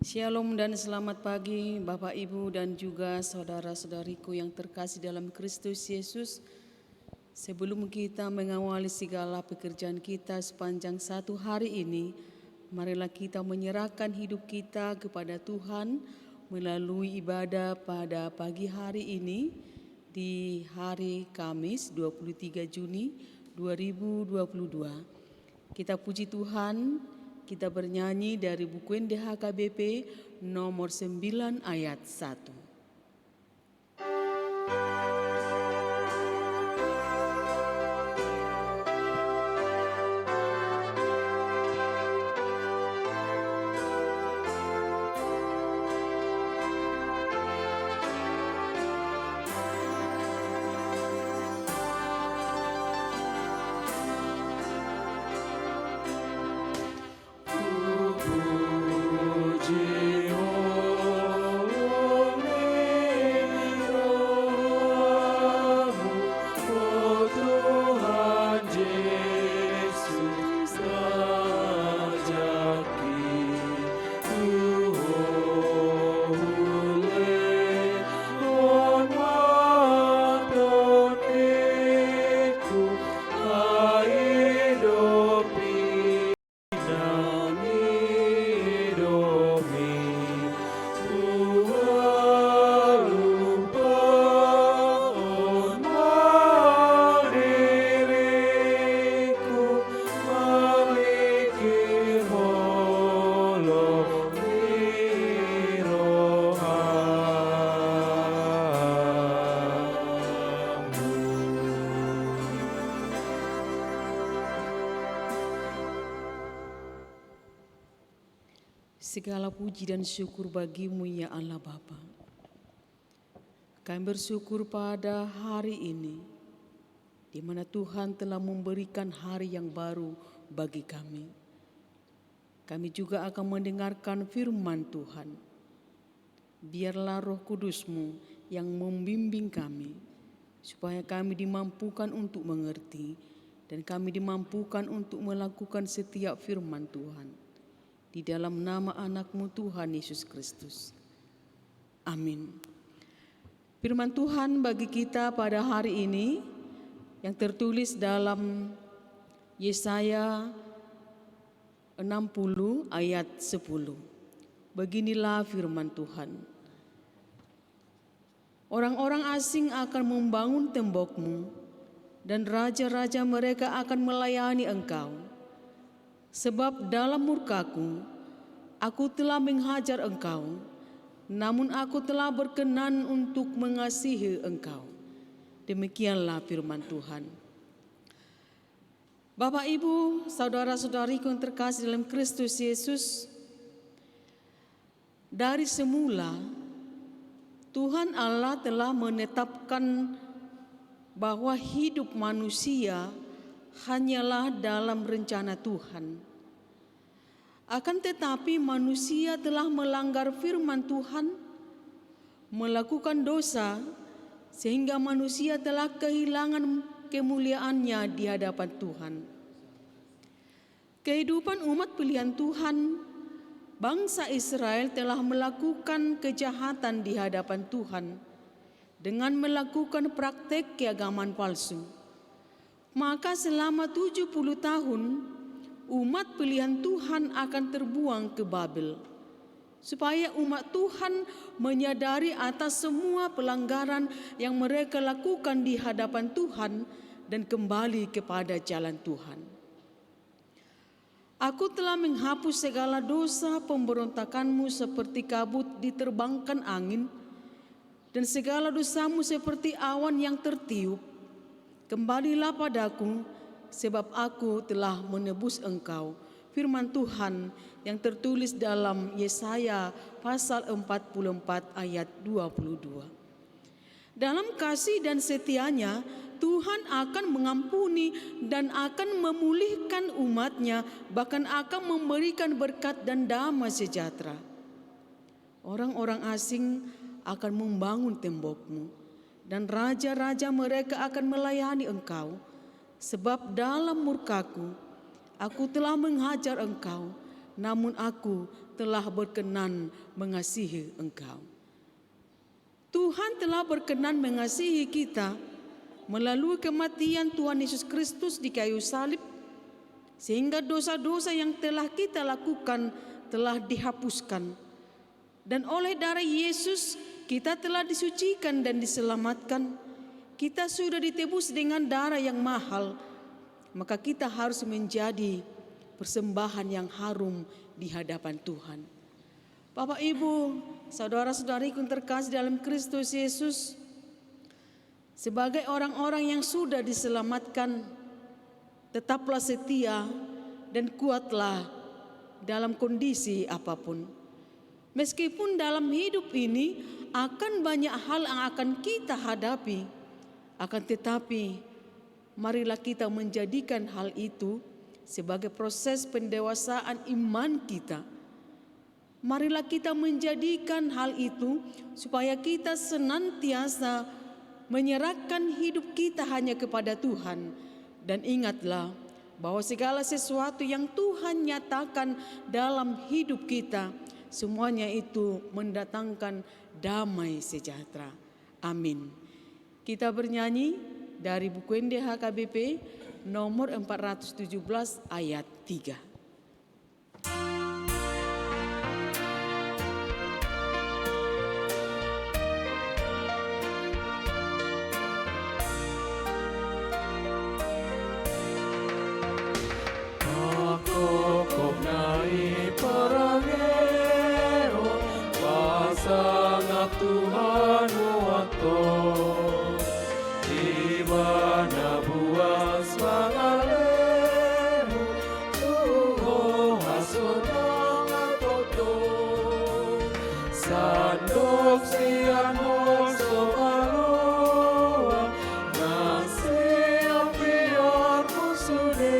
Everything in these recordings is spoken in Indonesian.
Shalom dan selamat pagi Bapak Ibu dan juga saudara-saudariku yang terkasih dalam Kristus Yesus. Sebelum kita mengawali segala pekerjaan kita sepanjang satu hari ini, marilah kita menyerahkan hidup kita kepada Tuhan melalui ibadah pada pagi hari ini di hari Kamis 23 Juni 2022. Kita puji Tuhan. Kita bernyanyi dari buku NDHKBP nomor 9 ayat 1. Segala puji dan syukur bagimu ya Allah Bapa. Kami bersyukur pada hari ini, di mana Tuhan telah memberikan hari yang baru bagi kami. Kami juga akan mendengarkan firman Tuhan. Biarlah Roh Kudus-Mu yang membimbing kami, supaya kami dimampukan untuk mengerti dan kami dimampukan untuk melakukan setiap firman Tuhan. Di dalam nama anak-Mu Tuhan Yesus Kristus. Amin. Firman Tuhan bagi kita pada hari ini yang tertulis dalam Yesaya 60 ayat 10. Beginilah firman Tuhan. Orang-orang asing akan membangun tembok-Mu dan raja-raja mereka akan melayani Engkau. Sebab dalam murkaku, aku telah menghajar engkau, namun aku telah berkenan untuk mengasihi engkau. Demikianlah firman Tuhan. Bapak, Ibu, saudara-saudariku yang terkasih dalam Kristus Yesus, dari semula Tuhan Allah telah menetapkan bahwa hidup manusia hanyalah dalam rencana Tuhan. Akan tetapi manusia telah melanggar firman Tuhan, melakukan dosa, sehingga manusia telah kehilangan kemuliaannya di hadapan Tuhan. Kehidupan umat pilihan Tuhan, bangsa Israel telah melakukan kejahatan di hadapan Tuhan dengan melakukan praktek keagamaan palsu. Maka selama 70 tahun umat pilihan Tuhan akan terbuang ke Babel, supaya umat Tuhan menyadari atas semua pelanggaran yang mereka lakukan di hadapan Tuhan dan kembali kepada jalan Tuhan. Aku telah menghapus segala dosa pemberontakanmu seperti kabut diterbangkan angin, dan segala dosamu seperti awan yang tertiup. Kembalilah padaku, sebab aku telah menebus engkau. Firman Tuhan yang tertulis dalam Yesaya pasal 44 ayat 22. Dalam kasih dan setianya, Tuhan akan mengampuni dan akan memulihkan umatnya, bahkan akan memberikan berkat dan damai sejahtera. Orang-orang asing akan membangun tembokmu, dan raja-raja mereka akan melayani engkau. Sebab dalam murkaku, aku telah menghajar engkau, namun aku telah berkenan mengasihi engkau. Tuhan telah berkenan mengasihi kita melalui kematian Tuhan Yesus Kristus di kayu salib, sehingga dosa-dosa yang telah kita lakukan telah dihapuskan. Dan oleh darah Yesus kita telah disucikan dan diselamatkan. Kita sudah ditebus dengan darah yang mahal, maka kita harus menjadi persembahan yang harum di hadapan Tuhan. Bapak, Ibu, saudara-saudariku yang terkasih dalam Kristus Yesus, sebagai orang-orang yang sudah diselamatkan, tetaplah setia dan kuatlah dalam kondisi apapun. Meskipun dalam hidup ini akan banyak hal yang akan kita hadapi, akan tetapi marilah kita menjadikan hal itu sebagai proses pendewasaan iman kita. Marilah kita menjadikan hal itu supaya kita senantiasa menyerahkan hidup kita hanya kepada Tuhan. Dan ingatlah bahwa segala sesuatu yang Tuhan nyatakan dalam hidup kita, semuanya itu mendatangkan damai sejahtera. Amin. Kita bernyanyi dari buku NDH KBP nomor 417 ayat 3. Tuhan muato di mana buas mangalemu tuho hasonang atoto sandok sian hoso maloa nasi ampiar musude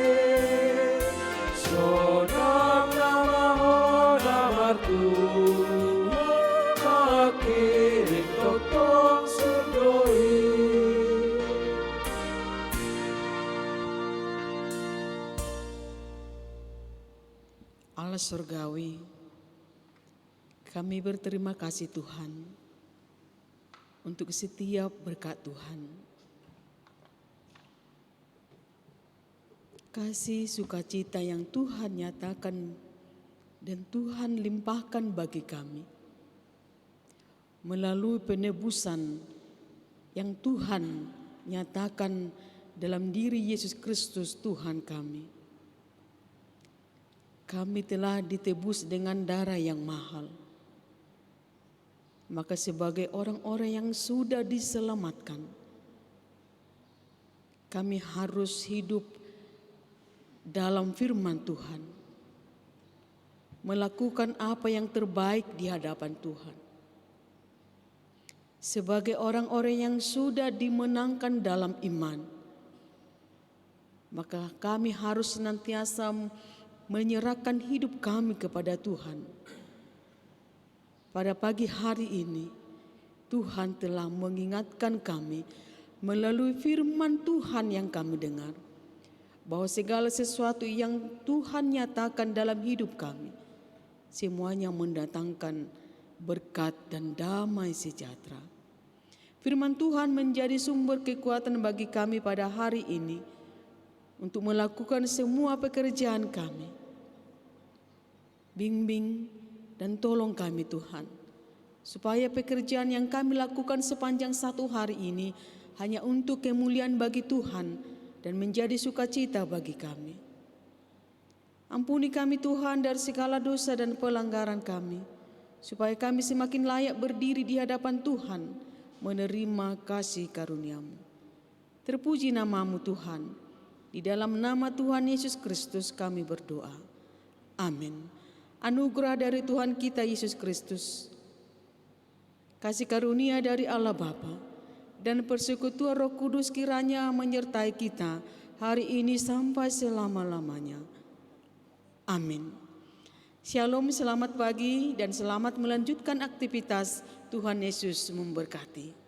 sonang nama hoda martu kirim totong sundoi. Allah surgawi, kami berterima kasih Tuhan untuk setiap berkat Tuhan. Kasih sukacita yang Tuhan nyatakan dan Tuhan limpahkan bagi kami melalui penebusan yang Tuhan nyatakan dalam diri Yesus Kristus Tuhan kami. Kami telah ditebus dengan darah yang mahal. Maka sebagai orang-orang yang sudah diselamatkan, kami harus hidup dalam firman Tuhan, melakukan apa yang terbaik di hadapan Tuhan. Sebagai orang-orang yang sudah dimenangkan dalam iman, maka kami harus senantiasa menyerahkan hidup kami kepada Tuhan. Pada pagi hari ini, Tuhan telah mengingatkan kami melalui firman Tuhan yang kami dengar, bahwa segala sesuatu yang Tuhan nyatakan dalam hidup kami, semuanya mendatangkan berkat dan damai sejahtera. Firman Tuhan menjadi sumber kekuatan bagi kami pada hari ini untuk melakukan semua pekerjaan kami. Bimbing dan tolong kami Tuhan, supaya pekerjaan yang kami lakukan sepanjang satu hari ini hanya untuk kemuliaan bagi Tuhan dan menjadi sukacita bagi kami. Ampuni kami Tuhan dari segala dosa dan pelanggaran kami, supaya kami semakin layak berdiri di hadapan Tuhan, menerima kasih karunia-Mu. Terpuji nama-Mu Tuhan. Di dalam nama Tuhan Yesus Kristus kami berdoa. Amin. Anugerah dari Tuhan kita Yesus Kristus, kasih karunia dari Allah Bapa, dan persekutuan Roh Kudus kiranya menyertai kita hari ini sampai selama-lamanya. Amin. Shalom, selamat pagi dan selamat melanjutkan aktivitas. Tuhan Yesus memberkati.